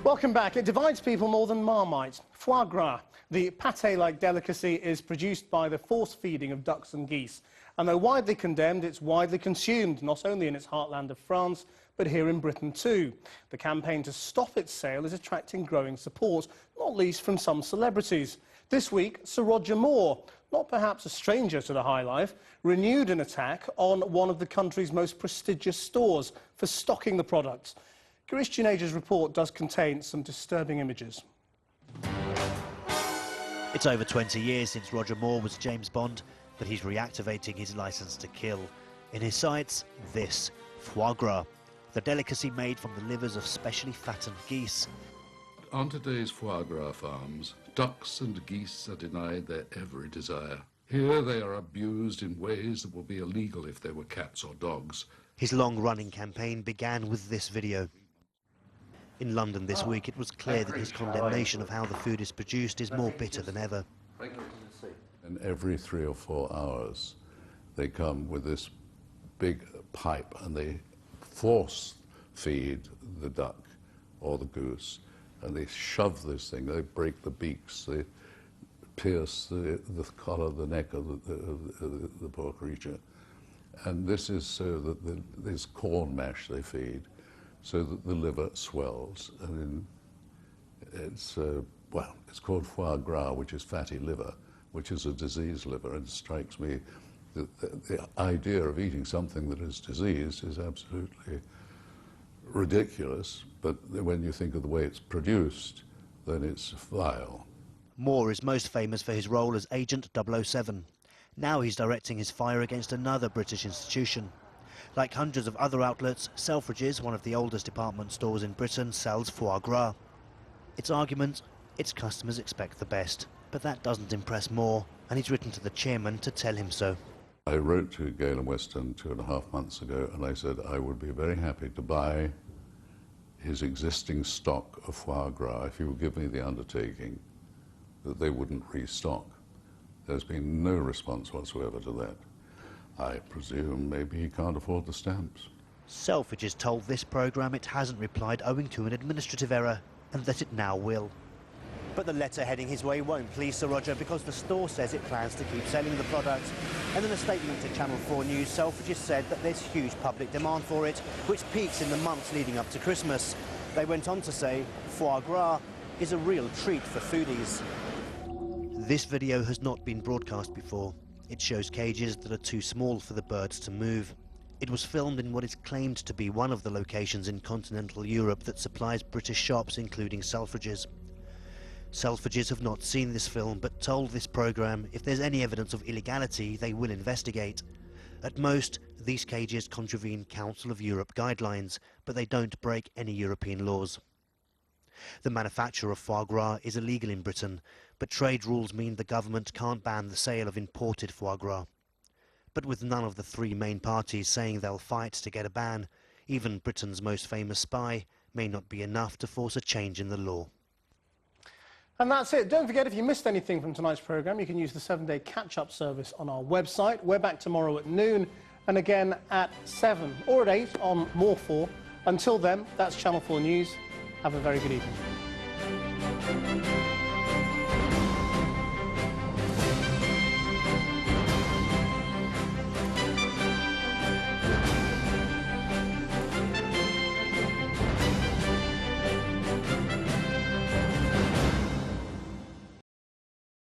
Welcome back. It divides people more than Marmite. Foie gras, the pâté-like delicacy, is produced by the force feeding of ducks and geese. And though widely condemned, it's widely consumed, not only in its heartland of France, but here in Britain too. The campaign to stop its sale is attracting growing support, not least from some celebrities. This week, Sir Roger Moore, not perhaps a stranger to the high life, renewed an attack on one of the country's most prestigious stores for stocking the products. Christian Age's report does contain some disturbing images. It's over 20 years since Roger Moore was James Bond, but he's reactivating his licence to kill. In his sights, this, foie gras, the delicacy made from the livers of specially fattened geese. On today's foie gras farms, ducks and geese are denied their every desire. Here they are abused in ways that would be illegal if they were cats or dogs. His long-running campaign began with this video. In London this week, it was clear that his condemnation of how the food is produced is more bitter than ever. And every 3 or 4 hours, they come with this big pipe and they force feed the duck or the goose. And they shove this thing, they break the beaks, they pierce the collar, the neck of the poor creature. And this is so that this corn mash they feed, so that the liver swells. And it's, well, it's called foie gras, which is fatty liver, which is a diseased liver. And it strikes me that the idea of eating something that is diseased is absolutely ridiculous. But when you think of the way it's produced, then it's vile. Moore is most famous for his role as Agent 007. Now he's directing his fire against another British institution. Like hundreds of other outlets, Selfridges, one of the oldest department stores in Britain, sells foie gras. Its argument, its customers expect the best. But that doesn't impress Moore, and he's written to the chairman to tell him so. I wrote to Gale and Weston 2.5 months ago, and I said I would be very happy to buy his existing stock of foie gras if he would give me the undertaking that they wouldn't restock. There's been no response whatsoever to that. I presume maybe he can't afford the stamps. Selfridges told this programme it hasn't replied owing to an administrative error, and that it now will. But the letter heading his way won't please Sir Roger, because the store says it plans to keep selling the product. And in a statement to Channel 4 News, Selfridges said that there's huge public demand for it, which peaks in the months leading up to Christmas. They went on to say foie gras is a real treat for foodies. This video has not been broadcast before. It shows cages that are too small for the birds to move. It was filmed in what is claimed to be one of the locations in continental Europe that supplies British shops, including Selfridges. Selfridges have not seen this film, but told this programme if there's any evidence of illegality, they will investigate. At most, these cages contravene Council of Europe guidelines, but they don't break any European laws. The manufacture of foie gras is illegal in Britain, but trade rules mean the government can't ban the sale of imported foie gras. But with none of the 3 main parties saying they'll fight to get a ban, even Britain's most famous spy may not be enough to force a change in the law. And that's it. Don't forget, if you missed anything from tonight's programme, you can use the 7-day catch-up service on our website. We're back tomorrow at noon and again at 7 or at 8 on More 4. Until then, that's Channel 4 News. Have a very good evening.